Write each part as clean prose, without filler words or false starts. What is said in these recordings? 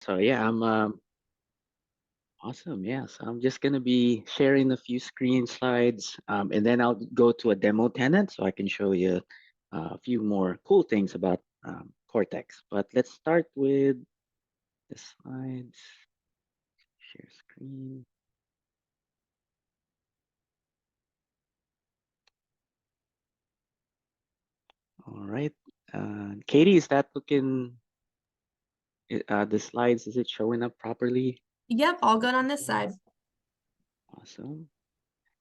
So yeah, I'm awesome. Yeah, so I'm just gonna be sharing a few screen slides, and then I'll go to a demo tenant so I can show you a few more cool things about Cortex. But let's start with the slides. Share screen. All right. Katie, is that looking? The slides, is it showing up properly? Yep, all good on this side. Awesome.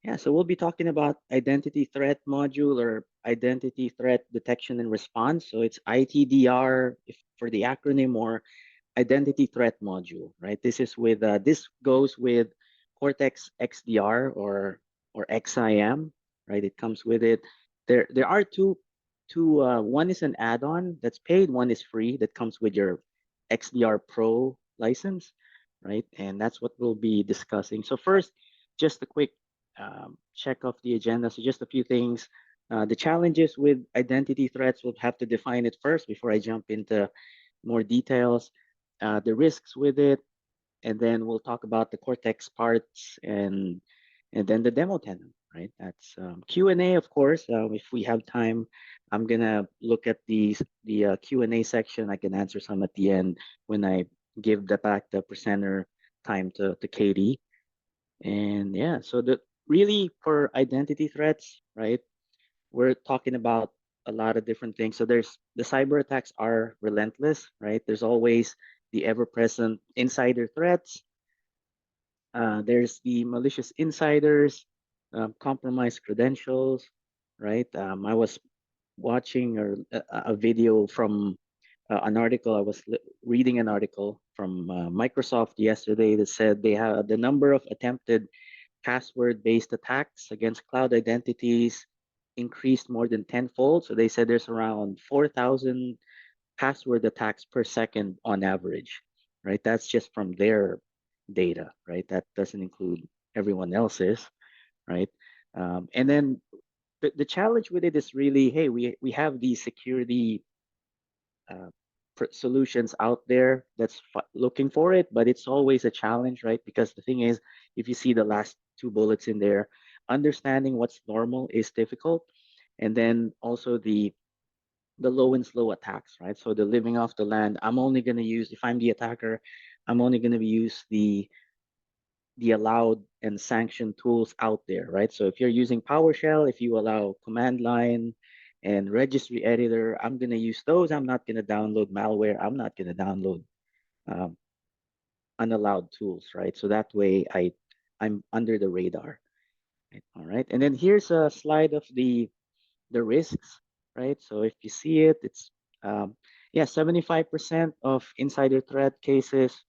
Yeah, so we'll be talking about identity threat module or identity threat detection and response. So it's ITDR if, for the acronym, or identity threat module, right? This is with this goes with Cortex XDR or XIM, right? It comes with it. There are two one is an add-on that's paid, one is free that comes with your XDR Pro license, right? And that's what we'll be discussing. So first, just a quick check off the agenda. So just a few things. The challenges with identity threats, we'll have to define it first before I jump into more details, the risks with it, and then we'll talk about the Cortex parts and then the demo tenant, right? That's Q&A, of course. If we have time, I'm gonna look at the Q&A section. I can answer some at the end when I give the presenter time to Katie. And yeah, so the really for identity threats, right? We're talking about a lot of different things. So there's the cyber attacks are relentless, right? There's always the ever-present insider threats. There's the malicious insiders, compromised credentials, right? I was watching a video from an article. I was reading an article from Microsoft yesterday that said they have the number of attempted password-based attacks against cloud identities increased more than tenfold. So they said there's around 4,000 password attacks per second on average, right? That's just from their data, right? That doesn't include everyone else's, right? And then the challenge with it is really, hey, we have these security uh, solutions out there that's looking for it, but it's always a challenge, right? Because the thing is, if you see the last two bullets in there, understanding what's normal is difficult, and then also the low and slow attacks, right? So the living off the land. I'm only going to use, if I'm the attacker, I'm only going to use the allowed and sanctioned tools out there, right? So if you're using PowerShell, if you allow command line and registry editor, I'm going to use those. I'm not going to download malware. I'm not going to download um, unallowed tools, right? So that way I'm under the radar, right? All right. And then here's a slide of the risks, right? So if you see it, it's yeah, 75% of insider threat cases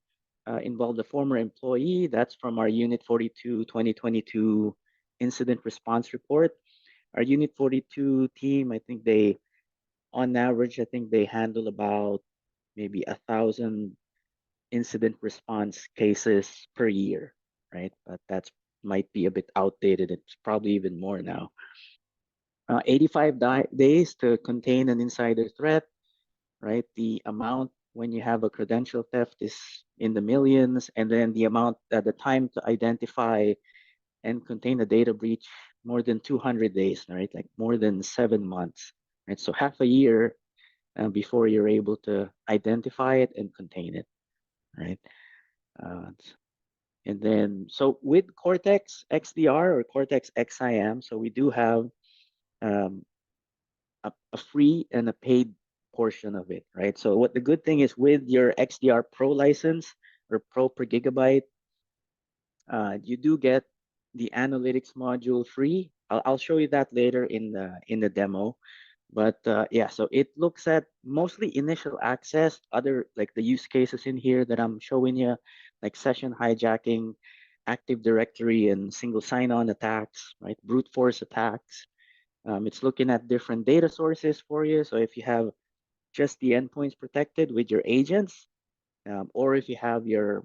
involve the former employee. That's from our Unit 42 2022 incident response report. Our Unit 42 team, I think they, on average, I think they handle about maybe 1,000 incident response cases per year, right? But that's might be a bit outdated. It's probably even more now. 85 days to contain an insider threat, right? The amount when you have a credential theft is in the millions, and then the amount at the time to identify and contain a data breach, more than 200 days, right? Like more than 7 months, right? So half a year before you're able to identify it and contain it, right? Uh, and then, so with Cortex XDR or Cortex XIM, so we do have um, a free and a paid portion of it, right? So what the good thing is with your XDR Pro license or Pro per gigabyte, you do get the analytics module free. I'll show you that later in the demo. But yeah, so it looks at mostly initial access, other like the use cases in here that I'm showing you, like session hijacking, Active Directory and single sign-on attacks, right? Brute force attacks. It's looking at different data sources for you. So if you have just the endpoints protected with your agents, or if you have your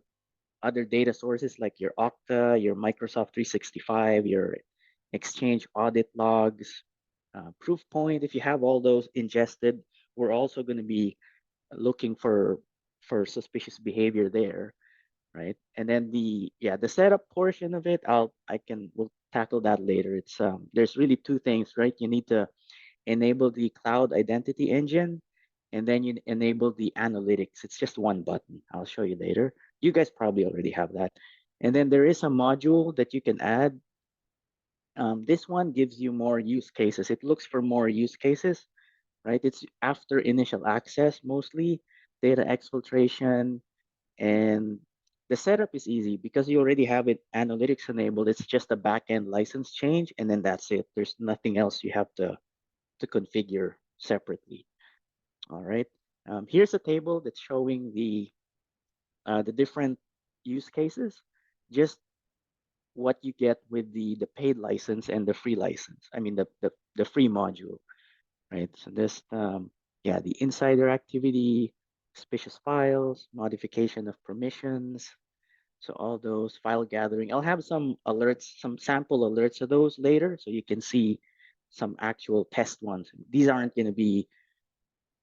other data sources like your Okta, your Microsoft 365, your Exchange audit logs, Proofpoint, if you have all those ingested, we're also going to be looking for for suspicious behavior there, right? And then the setup portion of it, we'll tackle that later. It's there's really two things, right? You need to enable the cloud identity engine, and then you enable the analytics. It's just one button. I'll show you later. You guys probably already have that. And then there is a module that you can add. This one gives you more use cases. It looks for more use cases, right? It's after initial access mostly, data exfiltration, and the setup is easy because you already have it analytics enabled. It's just a backend license change, and then that's it. There's nothing else you have to configure separately. All right. Here's a table that's showing the different use cases, just what you get with the paid license and the free license. I mean the free module, right? So this yeah, the insider activity, suspicious files, modification of permissions. So all those file gathering. I'll have some alerts, some sample alerts of those later, so you can see some actual test ones. These aren't going to be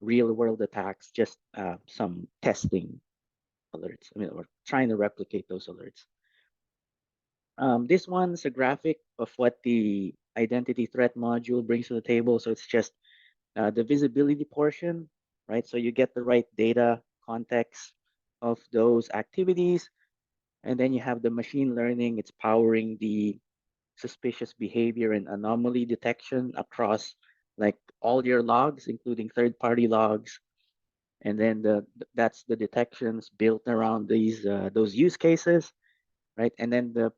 real world attacks, just some testing alerts. I mean, we're trying to replicate those alerts. This one's a graphic of what the identity threat module brings to the table. So it's just the visibility portion, right? So you get the right data context of those activities. And then you have the machine learning. It's powering the suspicious behavior and anomaly detection across like all your logs, including third-party logs. And then that's the detections built around those use cases, right? And then the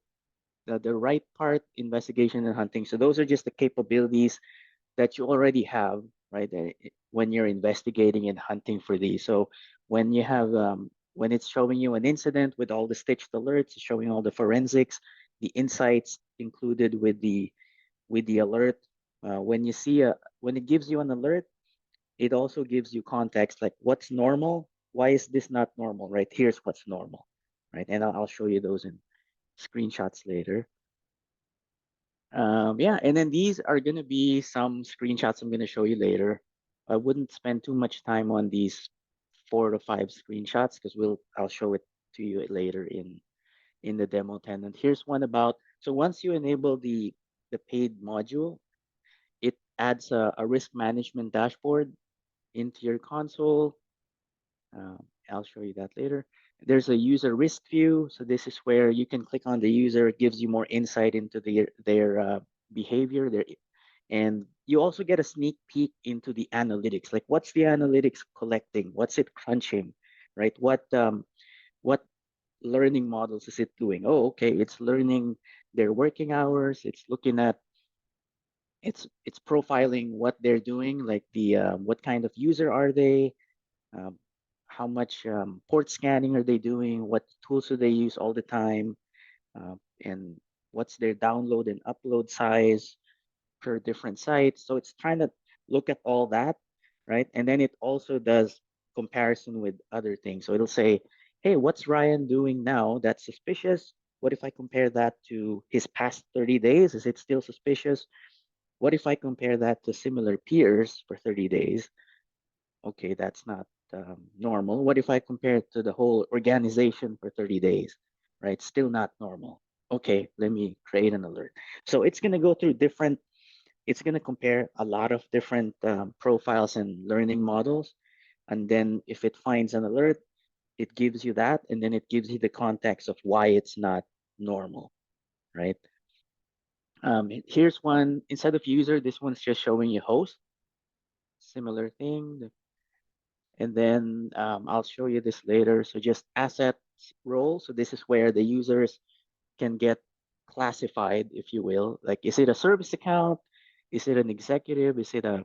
right part, investigation and hunting. So those are just the capabilities that you already have, right? When you're investigating and hunting for these. So when you have when it's showing you an incident with all the stitched alerts, showing all the forensics, the insights included with the alert. When you see when it gives you an alert, it also gives you context like what's normal, why is this not normal, right? Here's what's normal, right? And I'll show you those in screenshots later. Yeah, and then these are going to be some screenshots I'm going to show you later. I wouldn't spend too much time on these 4 to 5 screenshots because I'll show it to you later in the demo tenant. Here's one about, so once you enable the paid module, it adds a risk management dashboard into your console. I'll show you that later. There's a user risk view. So this is where you can click on the user. It gives you more insight into their behavior. And you also get a sneak peek into the analytics. Like what's the analytics collecting? What's it crunching, right? What learning models is it doing? Oh, okay, it's learning their working hours. It's looking at it's profiling what they're doing, like the what kind of user are they, um, how much port scanning are they doing, what tools do they use all the time, and what's their download and upload size per different sites. So it's trying to look at all that, right? And then it also does comparison with other things. So it'll say, hey, what's Ryan doing now that's suspicious? What if I compare that to his past 30 days? Is it still suspicious? What if I compare that to similar peers for 30 days? Okay, that's not normal. What if I compare it to the whole organization for 30 days, right? Still not normal. Okay, let me create an alert. So it's going to go through it's going to compare a lot of different profiles and learning models. And then if it finds an alert, it gives you that. And then it gives you the context of why it's not normal, right? Here's one, instead of user, this one's just showing you host. Similar thing. And then I'll show you this later. So just assets role. So this is where the users can get classified, if you will. Like, is it a service account? Is it an executive? Is it a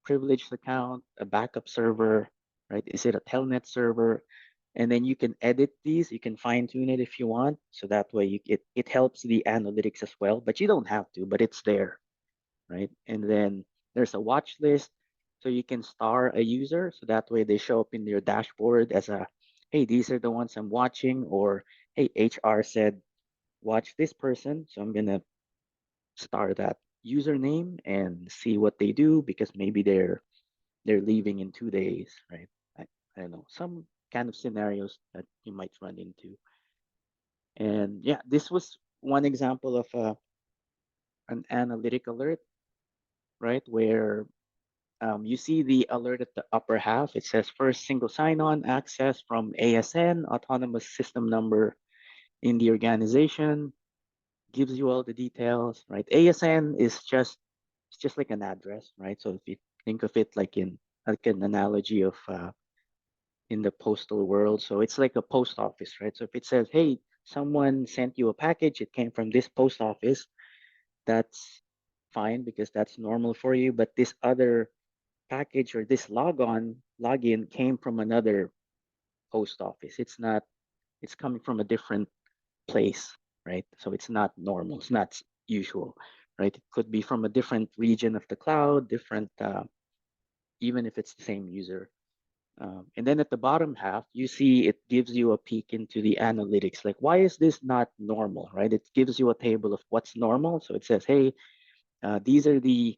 privileged account, a backup server, right? Is it a telnet server? And then you can edit these. You can fine tune it if you want. So that way it helps the analytics as well, but you don't have to, but it's there, right? And then there's a watch list. So you can star a user. So that way they show up in your dashboard as a, hey, these are the ones I'm watching, or hey, HR said, watch this person. So I'm going to star that username and see what they do because maybe they're leaving in 2 days, right? I, I don't know. kind of scenarios that you might run into. And yeah, this was one example of an analytic alert, right? Where you see the alert at the upper half. It says first single sign-on access from ASN, autonomous system number in the organization, gives you all the details, right? ASN is just it's just like an address, right? So if you think of it like in like an analogy of in the postal world, so it's like a post office, right? So if it says, hey, someone sent you a package, it came from this post office, that's fine because that's normal for you. But this other package or this login came from another post office. It's not, it's coming from a different place, right? So it's not normal. It's not usual, right? It could be from a different region of the cloud, different, even if it's the same user. And then at the bottom half, you see it gives you a peek into the analytics. Like, why is this not normal, right? It gives you a table of what's normal. So it says, hey, these are the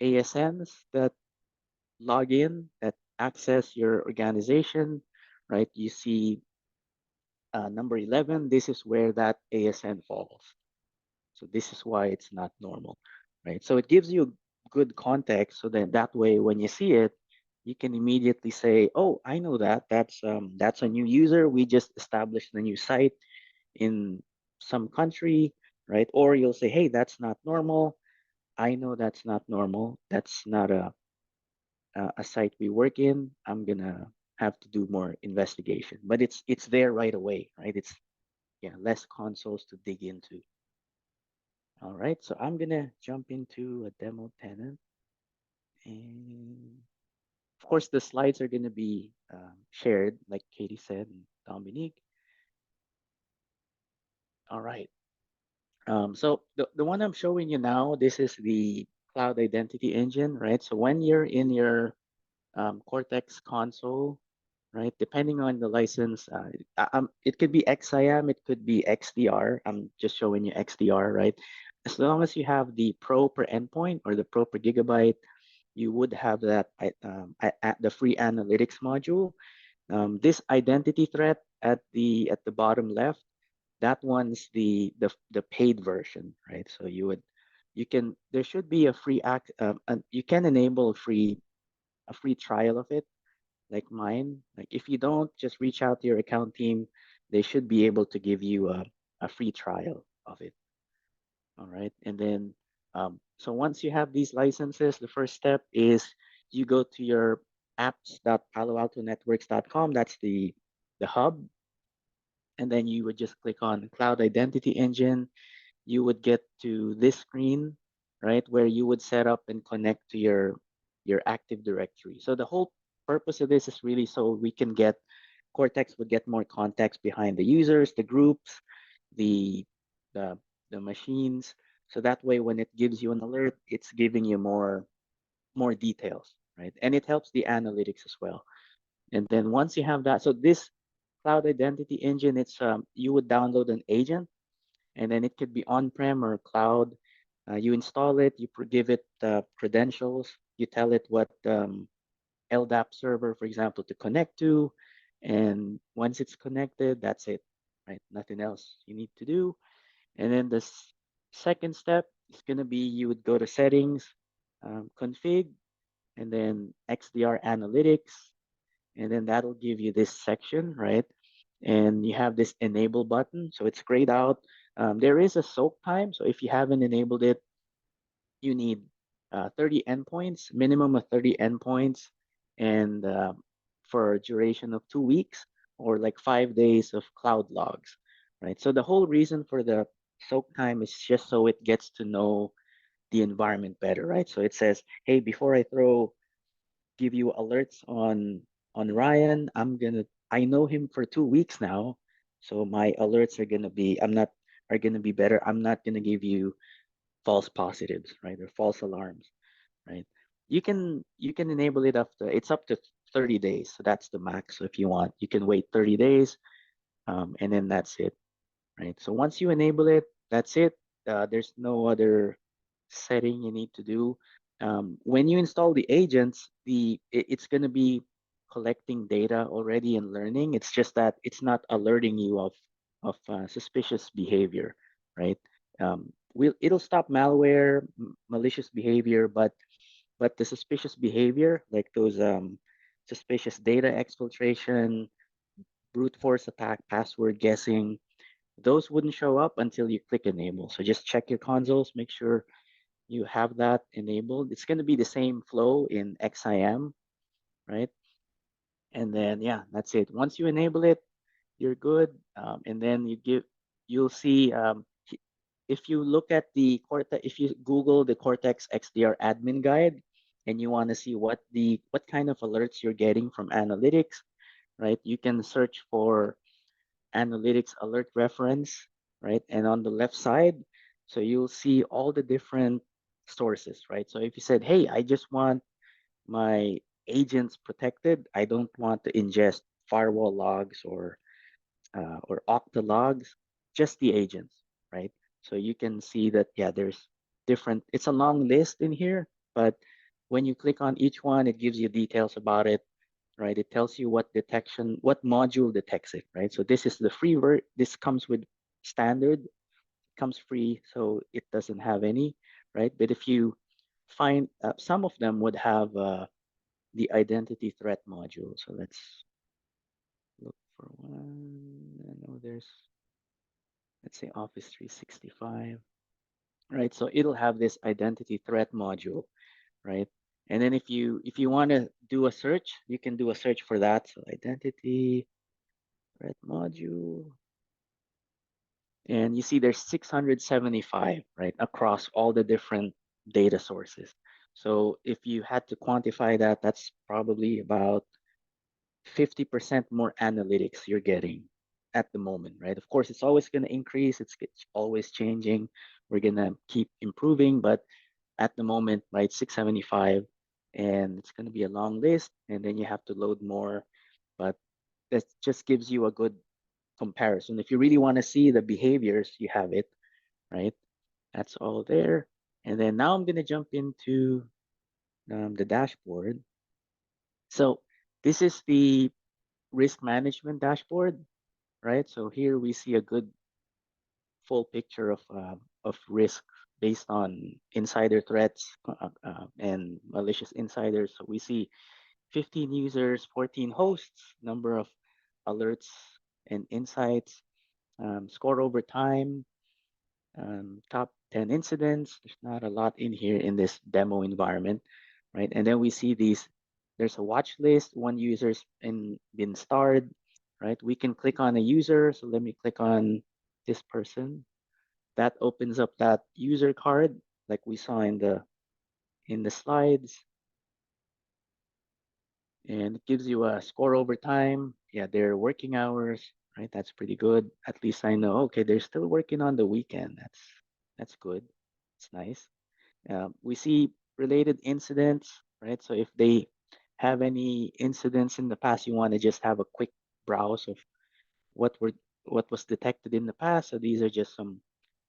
ASNs that log in, that access your organization, right? You see number 11, this is where that ASN falls. So this is why it's not normal, right? So it gives you good context so that that way when you see it, you can immediately say, oh, I know that. That's a new user. We just established a new site in some country, right? Or you'll say, hey, that's not normal. I know that's not normal. That's not a site we work in. I'm gonna have to do more investigation. But it's there right away, right? It's yeah, less consoles to dig into. All right, so I'm gonna jump into a demo tenant, and of course the slides are gonna be shared, like Katie said, and Dominique. All right, so the one I'm showing you now, this is the Cloud Identity Engine, right? So when you're in your Cortex console, right? Depending on the license, it could be XIM, it could be XDR. I'm just showing you XDR, right? As long as you have the Pro per endpoint or the Pro per gigabyte, you would have that at the free analytics module. This identity threat at the bottom left, that one's the paid version, right? So you can there should be a free you can enable a free trial of it like mine. Like if you don't, just reach out to your account team. They should be able to give you a free trial of it. All right. And then, so once you have these licenses, the first step is you go to your apps.paloaltonetworks.com. That's the hub. And then you would just click on Cloud Identity Engine. You would get to this screen, right, where you would set up and connect to your Active Directory. So the whole purpose of this is really so we can get Cortex would get more context behind the users, the groups, the the the machines. So that way, when it gives you an alert, it's giving you more details, right? And it helps the analytics as well. And then once you have that, so this Cloud Identity Engine, it's you would download an agent and then it could be on-prem or cloud. You install it, you give it credentials, you tell it what LDAP server, for example, to connect to, and once it's connected, that's it, right? Nothing else you need to do. And then the second step is going to be you would go to settings, config, and then XDR analytics, and then that'll give you this section, right? And you have this enable button, so it's grayed out. There is a soak time, so if you haven't enabled it, you need 30 endpoints, minimum of 30 endpoints, and for a duration of 2 weeks or like 5 days of cloud logs, right? So the whole reason for the soak time is just so it gets to know the environment better, right? So it says, hey, before I give you alerts on Ryan, I know him for 2 weeks now, so my alerts are gonna be better. I'm not gonna give you false positives, right, or false alarms, right? You can enable it after it's up to 30 days, so that's the max. So if you want, you can wait 30 days, and then that's it, right? So once you enable it, that's it. There's no other setting you need to do. When you install the agents, it's going to be collecting data already and learning. It's just that it's not alerting you of suspicious behavior, right? It'll stop malware, malicious behavior, but the suspicious behavior, like those suspicious data exfiltration, brute force attack, password guessing, those wouldn't show up until you click enable. So just check your consoles, make sure you have that enabled. It's going to be the same flow in XIM, right? And then yeah, that's it. Once you enable it, you're good. And then you'll see if you look at the Cortex, if you Google the Cortex XDR admin guide, and you want to see what kind of alerts you're getting from analytics, right? You can search for analytics alert reference, right? And on the left side, so you'll see all the different sources, right? So if you said, hey, I just want my agents protected, I don't want to ingest firewall logs or Okta logs, just the agents, right? So you can see that, yeah, there's different, it's a long list in here, but when you click on each one, it gives you details about it, right? It tells you what detection, what module detects it, right? So this is the free this comes with standard, comes free, so it doesn't have any, right? But if you find, some of them would have the identity threat module. So let's look for one. I know there's, let's say Office 365, right? So it'll have this identity threat module, right? And then if you want to do a search, you can do a search for that. So identity threat module, and you see there's 675, right, across all the different data sources. So if you had to quantify that, that's probably about 50% more analytics you're getting at the moment, right? Of course, it's always going to increase. It's always changing. We're going to keep improving, but at the moment, right, 675, and it's going to be a long list, and then you have to load more. But that just gives you a good comparison. If you really want to see the behaviors, you have it, right? That's all there. And then now I'm going to jump into the dashboard. So this is the risk management dashboard, right? So here we see a good full picture of risk based on insider threats and malicious insiders. So we see 15 users, 14 hosts, number of alerts and insights, score over time, top 10 incidents. There's not a lot in here in this demo environment, right? And then we see these, there's a watch list, one user's been starred, right? We can click on a user. So let me click on this person. That opens up that user card like we saw in the slides, and it gives you a score over time. Yeah, their working hours, right? That's pretty good. At least I know, okay, they're still working on the weekend. That's good. It's nice. We see related incidents, right? So if they have any incidents in the past, you want to just have a quick browse of what were what was detected in the past. So these are just some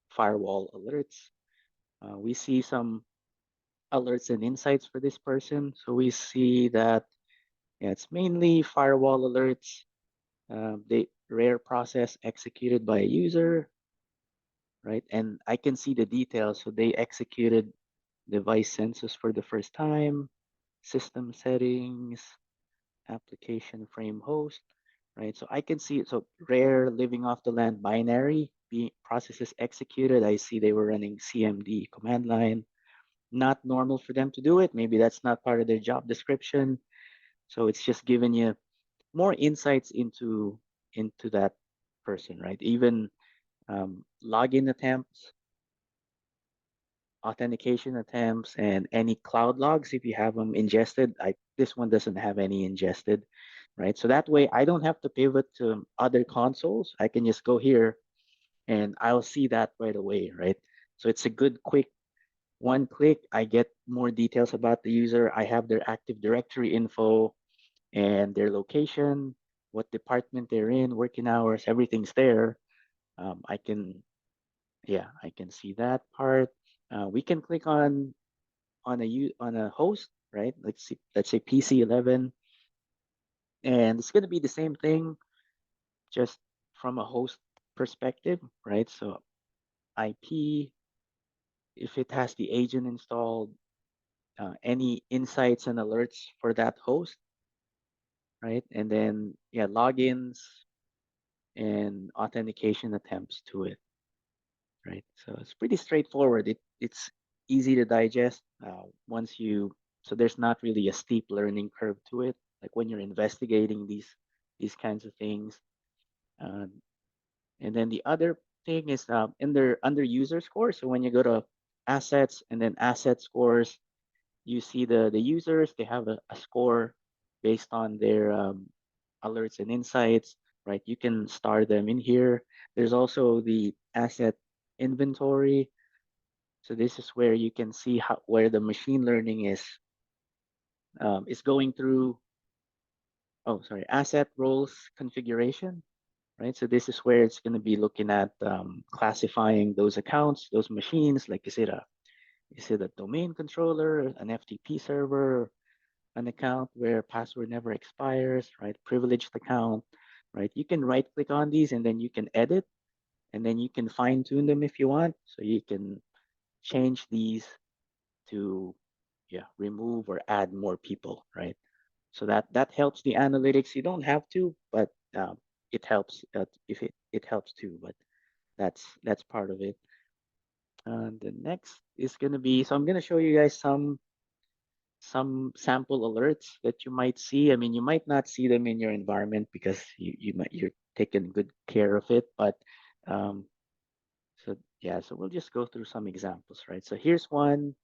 firewall alerts. We see some alerts and insights for this person. So we see that, yeah, it's mainly firewall alerts. The rare process executed by a user, right? And I can see the details. So they executed device census for the first time, system settings, application frame host, right? So I can see it. So rare living off the land binary being processes executed. I see they were running CMD command line. Not normal for them to do it. Maybe that's not part of their job description. So it's just giving you more insights into that person, right? Even login attempts, authentication attempts, and any cloud logs if you have them ingested. This one doesn't have any ingested, right? So that way I don't have to pivot to other consoles. I can just go here and I'll see that right away, right? So it's a good quick one click. I get more details about the user. I have their Active Directory info and their location, what department they're in, working hours, everything's there. I can, yeah, I can see that part. We can click on a host, right? Let's say PC11. And it's going to be the same thing, just from a host perspective, right? So IP, if it has the agent installed, any insights and alerts for that host, right? And then, yeah, logins and authentication attempts to it, right? So it's pretty straightforward. It's easy to digest once you, so there's not really a steep learning curve to it. Like when you're investigating these kinds of things. Uh, and then the other thing is under user score. So when you go to assets and then asset scores, you see the users, they have a score based on their alerts and insights, right? You can star them in here. There's also the asset inventory. So this is where you can see how, where the machine learning is going through, oh, sorry, asset roles configuration, right? So this is where it's going to be looking at classifying those accounts, those machines, like is it a domain controller, an FTP server, an account where password never expires, right? Privileged account, right? You can right click on these and then you can edit and then you can fine tune them if you want. So you can change these to, yeah, remove or add more people, right? So that helps the analytics. You don't have to, but it helps if it helps too. But that's part of it. And the next is going to be, so I'm going to show you guys some sample alerts that you might see. I mean, you might not see them in your environment because you're taking good care of it. But so yeah, so we'll just go through some examples, right? So here's one.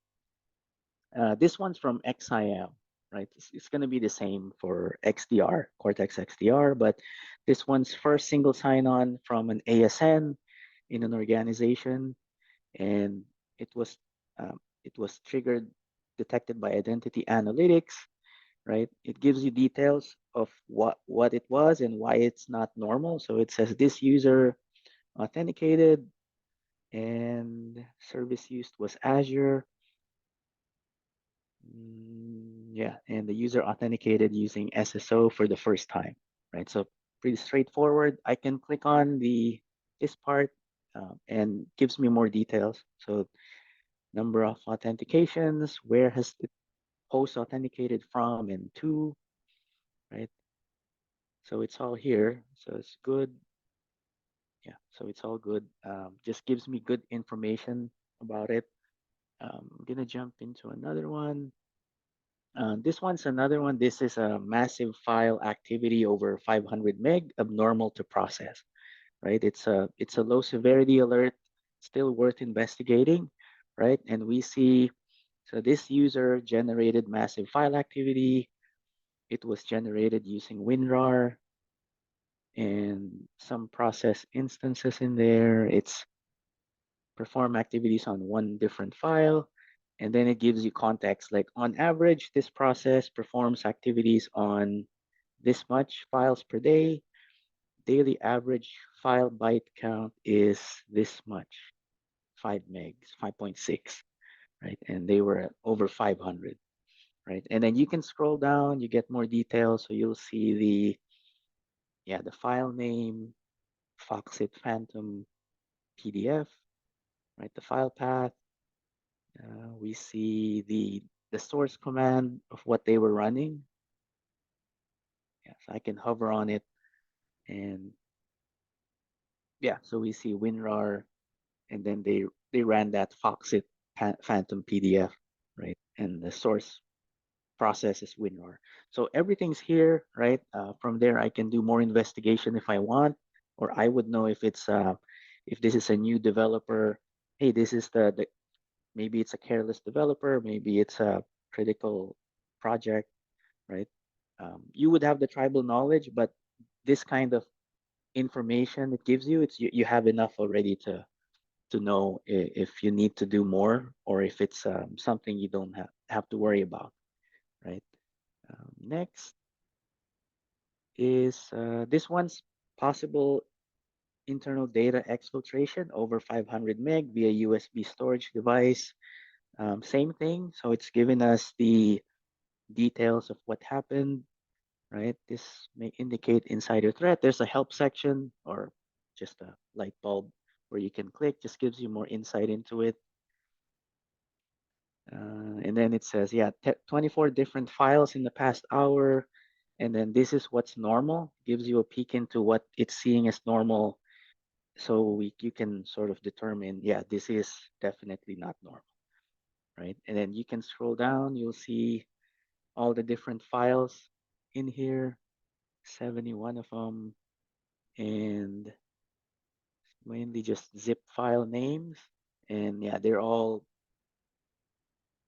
This one's from XIM, right? It's going to be the same for XDR, Cortex XDR, but this one's first single sign-on from an ASN in an organization, and it was it was triggered, detected by identity analytics, right? It gives you details of what it was and why it's not normal. So it says this user authenticated and service used was Azure. Yeah, and the user authenticated using SSO for the first time, right? So pretty straightforward. I can click on this part and gives me more details. So number of authentications, where has the host authenticated from and to, right? So it's all here. So it's good. Yeah, so it's all good. Just gives me good information about it. I'm gonna jump into another one. This one's another one. This is a massive file activity over 500 meg, abnormal to process, right? It's a low severity alert, still worth investigating, right? And we see, so this user generated massive file activity. It was generated using WinRAR and some process instances in there. It's perform activities on one different file. And then it gives you context, like on average, this process performs activities on this much files per day. Daily average file byte count is this much, 5 megs, 5.6, right? And they were at over 500, right? And then you can scroll down, you get more details. So you'll see the file name, Foxit Phantom PDF, right? The file path. We see the source command of what they were running. Yes, I can hover on it, and yeah, so we see WinRAR, and then they ran that Foxit Phantom PDF, right? And the source process is WinRAR. So everything's here, right? From there, I can do more investigation if I want, or I would know if this is a new developer. Hey, this is the maybe it's a careless developer, maybe it's a critical project, right? You would have the tribal knowledge, but this kind of information it gives you, you have enough already to know if you need to do more or if it's something you don't have to worry about, right? Next is this one's possible internal data exfiltration over 500 meg via USB storage device. Same thing. So it's given us the details of what happened. right? This may indicate insider threat. There's a help section or just a light bulb where you can click, just gives you more insight into it. And then it says, yeah, 24 different files in the past hour. And then this is what's normal, gives you a peek into what it's seeing as normal. So you can sort of determine, yeah, this is definitely not normal, right? And then you can scroll down, you'll see all the different files in here, 71 of them, and mainly just zip file names. And yeah, they're all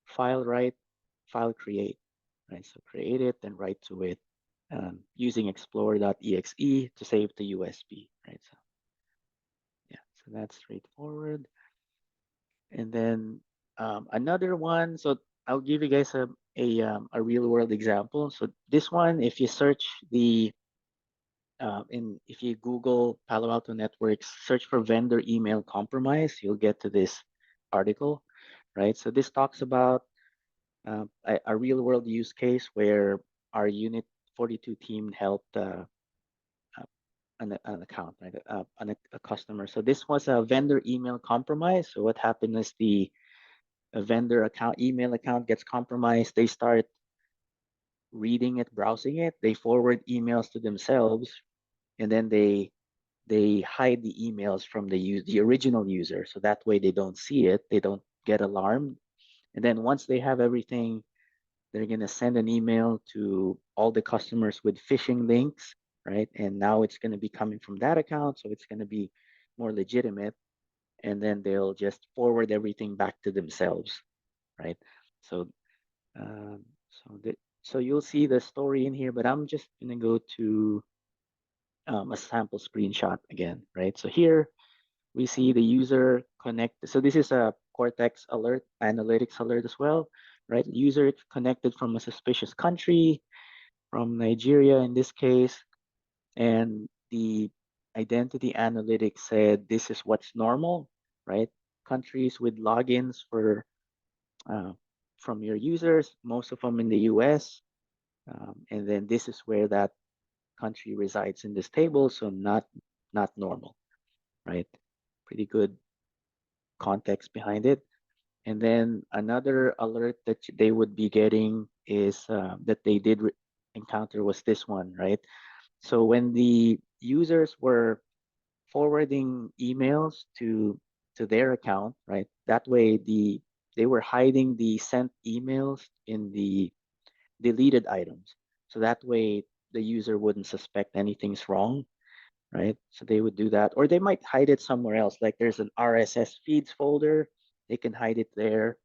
file write, file create, right? So create it and write to it using explorer.exe to save to USB, right? So yeah, so that's straightforward. And then another one, so I'll give you guys a real world example. So this one, if you search if you Google Palo Alto Networks, search for vendor email compromise, you'll get to this article, right? So this talks about a real world use case where our Unit 42 team helped an account, right? A customer. So this was a vendor email compromise. So what happened is the a vendor account, email account gets compromised. They start reading it, browsing it. They forward emails to themselves, and then they hide the emails from the original user. So that way they don't see it. They don't get alarmed. And then once they have everything, they're going to send an email to all the customers with phishing links, right? And now it's going to be coming from that account. So it's going to be more legitimate. And then they'll just forward everything back to themselves, right? So, um, so you'll see the story in here, but I'm just going to go to a sample screenshot again, right? So here we see the user connect. So this is a Cortex alert, analytics alert as well, right? User connected from a suspicious country, from Nigeria in this case, and the identity analytics said this is what's normal, right? Countries with logins uh, from your users, most of them in the US, and then this is where that country resides in this table, so not normal, right? Pretty good context behind it. And then another alert that they would be getting is that they did encounter was this one, right? So when the users were forwarding emails to their account, right? That way they were hiding the sent emails in the deleted items. So that way the user wouldn't suspect anything's wrong, right? So they would do that, or they might hide it somewhere else. Like there's an RSS feeds folder, they can hide it there,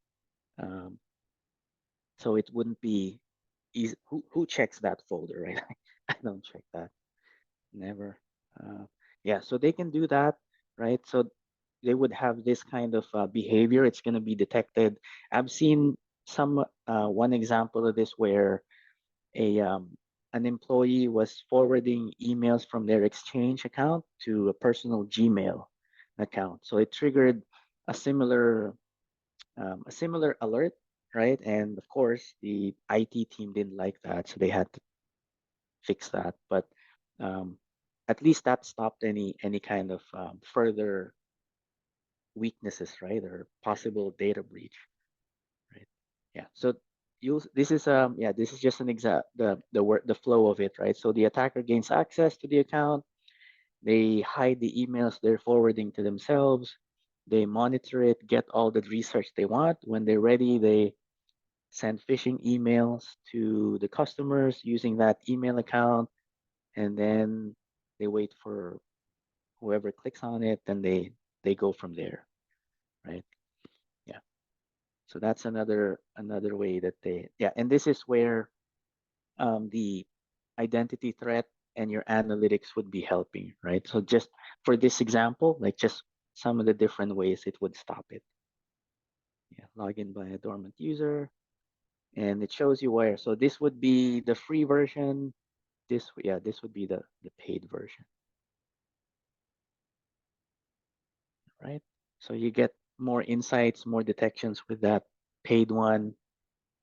um, so it wouldn't be easy. Who checks that folder, right? I don't check that, never. Uh, yeah, so they can do that, right? So they would have this kind of behavior. It's going to be detected. I've seen one example of this where a an employee was forwarding emails from their Exchange account to a personal Gmail account. So it triggered a similar alert, right? And of course, the IT team didn't like that, so they had to fix that. But um, at least that stopped any kind of further weaknesses, right, or possible data breach, right? Yeah. So you this is just an exact the flow of it, right? So the attacker gains access to the account. They hide the emails they're forwarding to themselves. They monitor it, get all the research they want. When they're ready, they send phishing emails to the customers using that email account, and then they wait for whoever clicks on it, then they go from there, right? Yeah. So that's another way that and this is where the identity threat and your analytics would be helping, right? So just for this example, like just some of the different ways it would stop it. Yeah, login by a dormant user, and it shows you where. So this would be the free version. This would be the paid version, right? So you get more insights, more detections with that paid one.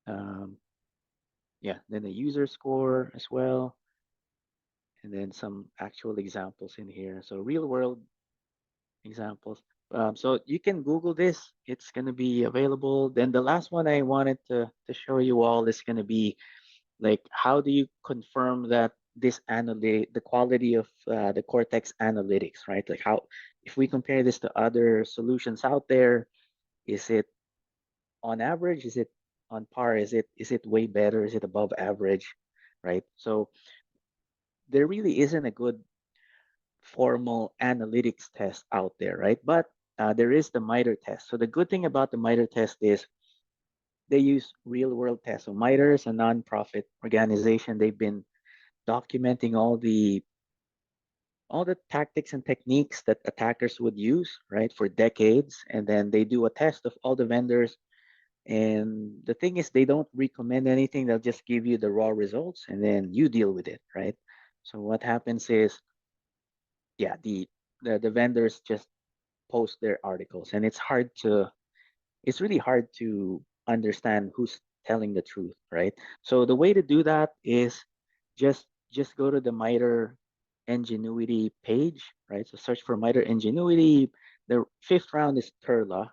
Um, yeah, then the user score as well. and then some actual examples in here. So real world examples. So you can Google this. It's going to be available. Then the last one I wanted to show you all is going to be like, how do you confirm that this analytic, the quality of the Cortex analytics, right? Like how, if we compare this to other solutions out there, is it on average? Is it on par? Is it way better? Is it above average? Right? So there really isn't a good formal analytics test out there, right? But there is the MITRE test. So the good thing about the MITRE test is they use real world tests. So MITRE is a nonprofit organization. They've been documenting all the tactics and techniques that attackers would use, right, for decades. And then they do a test of all the vendors. And the thing is, they don't recommend anything. They'll just give you the raw results, and then you deal with it, right? So what happens is, yeah, the vendors just post their articles, and it's really hard to understand who's telling the truth, right? So the way to do that is just go to the MITRE Ingenuity page, right? So search for MITRE Ingenuity. The fifth round is Turla.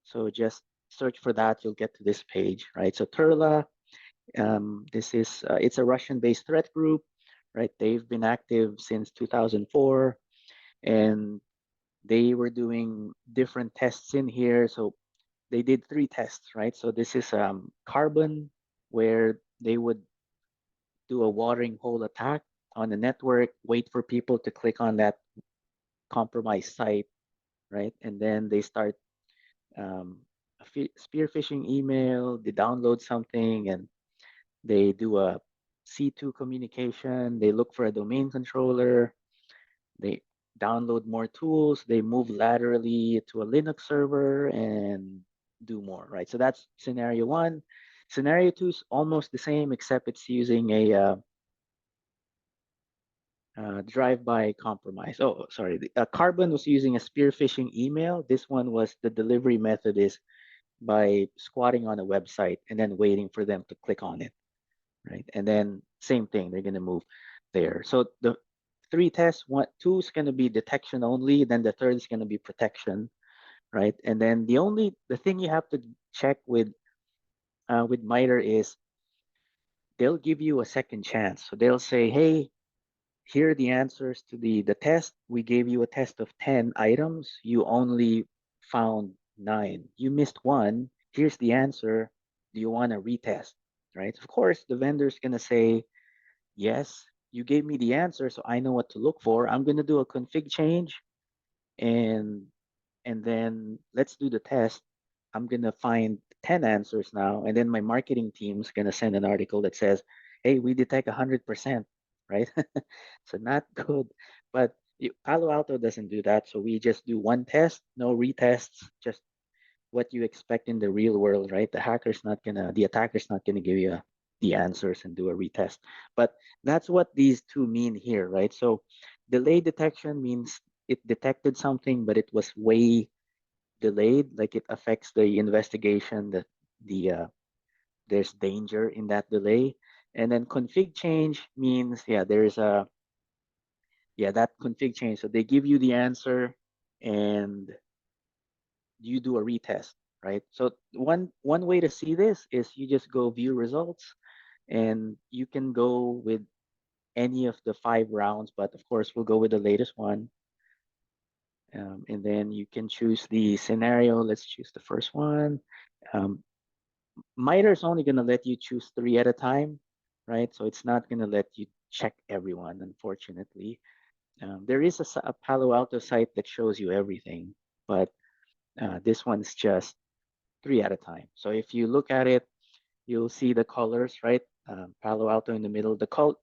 So just search for that. You'll get to this page, right? So Turla, this is it's a Russian-based threat group, right? They've been active since 2004, and they were doing different tests in here. So they did three tests, right? So this is carbon, where they would do a watering hole attack on the network, wait for people to click on that compromised site, right? And then they start a spear phishing email, they download something, and they do a C2 communication, they look for a domain controller, they download more tools, they move laterally to a Linux server and do more, right? So that's scenario one. Scenario two is almost the same, except it's using drive-by compromise. Oh, sorry. Carbon was using a spear phishing email. This one was, the delivery method is by squatting on a website and then waiting for them to click on it, right? And then same thing, they're going to move there. So the three tests, two is going to be detection only, then the third is going to be protection, right? And then the thing you have to check with MITRE is they'll give you a second chance. So they'll say, hey, here are the answers to the test. We gave you a test of 10 items. You only found 9. You missed one. Here's the answer. Do you want to retest? Right? Of course, the vendor's going to say, yes, you gave me the answer, so I know what to look for. I'm going to do a config change, and and then let's do the test. I'm going to find 10 answers now, and then my marketing team's going to send an article that says, hey, we detect 100%, right? So not good. But Palo Alto doesn't do that. So we just do one test, no retests, just what you expect in the real world, right? The attacker's not gonna give you the answers and do a retest. But that's what these two mean here, right? So delay detection means it detected something, but it was way delayed, like it affects the investigation, that there's danger in that delay. And then config change means, that config change. So they give you the answer and you do a retest, right? So one way to see this is you just go view results, and you can go with any of the 5 rounds, but of course we'll go with the latest one. And then you can choose the scenario. Let's choose the first one. Um, MITRE is only going to let you choose 3 at a time, right? So it's not going to let you check everyone, unfortunately. There is a Palo Alto site that shows you everything, but this one's just 3 at a time. So if you look at it, you'll see the colors, right? Palo Alto in the middle.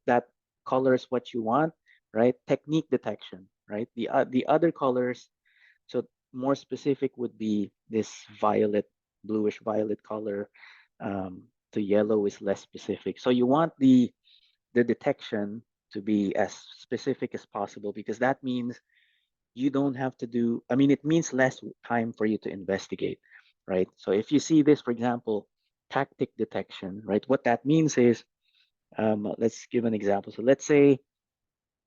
That color is what you want, right? Technique detection, right? The other colors, so more specific, would be this bluish violet color. The yellow is less specific. So you want the detection to be as specific as possible, because that means you don't have to do, I mean, it means less time for you to investigate, right? So if you see this, for example, tactic detection, right? What that means is, let's give an example. So let's say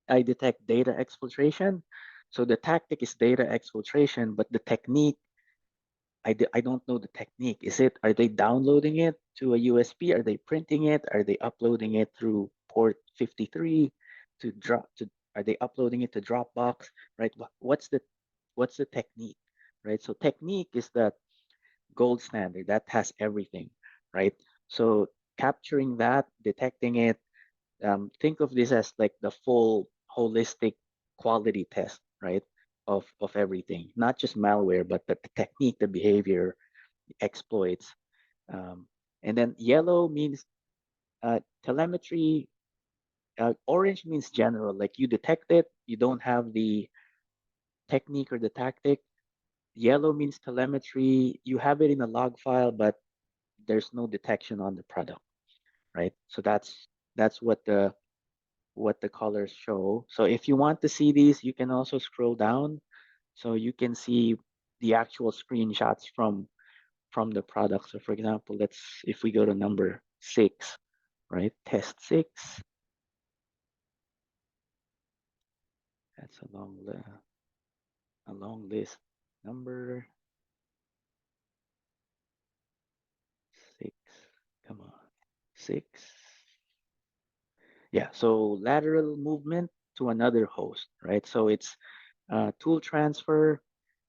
I detect data exfiltration. So the tactic is data exfiltration, but the technique, I don't know the technique. Are they downloading it to a USB? Are they printing it? Are they uploading it through port 53 are they uploading it to Dropbox, right? What's the technique, right? So technique is the gold standard that has everything, right? So capturing that, detecting it, think of this as like the full holistic quality test, right? Of everything, not just malware, but the technique, the behavior, exploits. Um, and then yellow means telemetry. Orange means general, like you detect it, you don't have the technique or the tactic. Yellow means telemetry, you have it in a log file, but there's no detection on the product, right? So that's what the colors show. So if you want to see these, you can also scroll down so you can see the actual screenshots from the product. So for example, if we go to number 6, right? Test 6. That's a long list. Number 6. Come on. 6. Yeah, so lateral movement to another host, right? So it's tool transfer,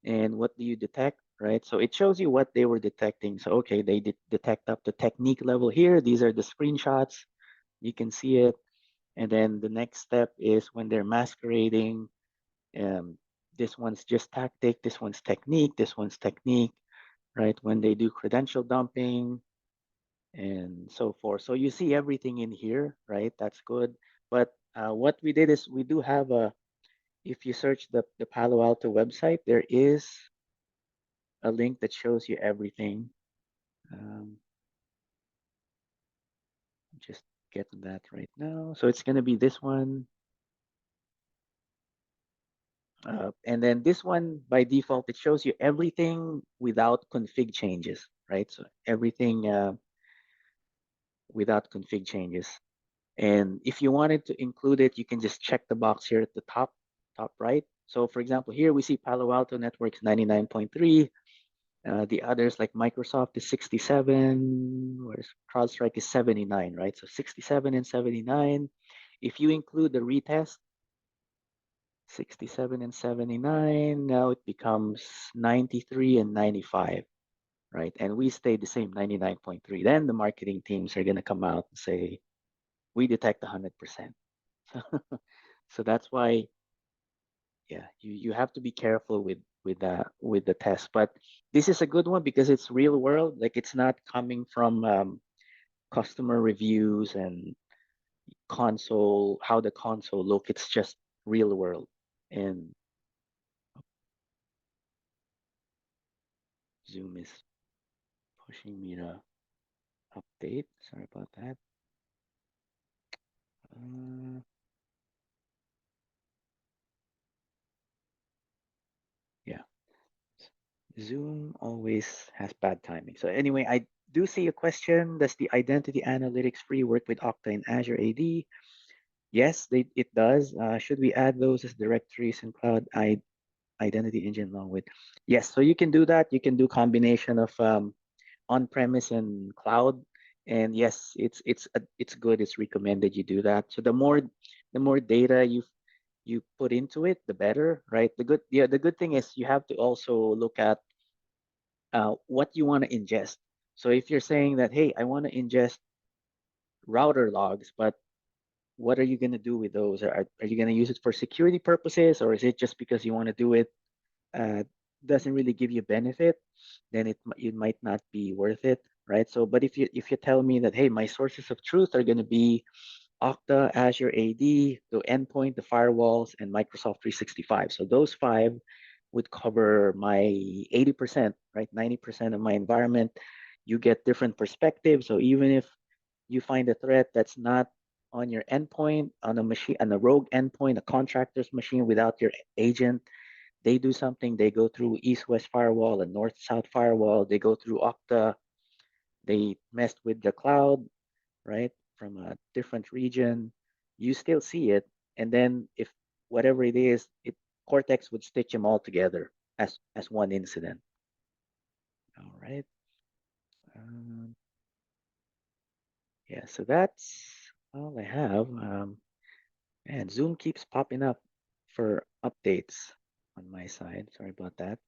and what do you detect, right? So it shows you what they were detecting. So okay, they detect up the technique level here. These are the screenshots. You can see it. And then the next step is when they're masquerading. Um, this one's just tactic. This one's technique. This one's technique, right? When they do credential dumping and so forth. So you see everything in here, right? That's good. But what we did is we do have if you search the Palo Alto website, there is a link that shows you everything. Um, just getting that right now. So it's going to be this one. And then this one, by default, it shows you everything without config changes, right? So everything without config changes. And if you wanted to include it, you can just check the box here at the top right. So for example, here we see Palo Alto Networks 99.3. The others like Microsoft is 67, whereas CrowdStrike is 79, right? So 67 and 79. If you include the retest, 67 and 79, now it becomes 93 and 95, right? And we stay the same, 99.3. Then the marketing teams are going to come out and say, we detect 100%. So that's why, yeah, you have to be careful with the test. But this is a good one because it's real world. Like it's not coming from customer reviews and console, how the console look. It's just real world. And Zoom is pushing me to update. Sorry about that. Uh, yeah, Zoom always has bad timing. So anyway, I do see a question. Does the identity analytics free work with Okta in Azure AD? Yes, it does. Should we add those as directories in cloud identity engine along with? Yes, so you can do that. You can do combination of on-premise and cloud. And yes, it's good. It's recommended you do that. So the more data you put into it, the better, right? The good thing is you have to also look at what you want to ingest. So if you're saying that, hey, I want to ingest router logs, but what are you going to do with those? Are you going to use it for security purposes, or is it just because you want to do it? Uh, doesn't really give you benefit, then it might not be worth it, right? So, but if you tell me that, hey, my sources of truth are going to be Okta, Azure AD, the endpoint, the firewalls, and Microsoft 365. So those five would cover my 80%, right? 90% of my environment. You get different perspectives. So even if you find a threat that's not on your endpoint, on a machine, on a rogue endpoint, a contractor's machine without your agent, they do something, they go through east-west firewall and north-south firewall, they go through Okta, they messed with the cloud, right, from a different region, you still see it. and then if whatever it is, it Cortex would stitch them all together as one incident. All right. Um, yeah, so that's all I have. And Zoom keeps popping up for updates on my side. Sorry about that.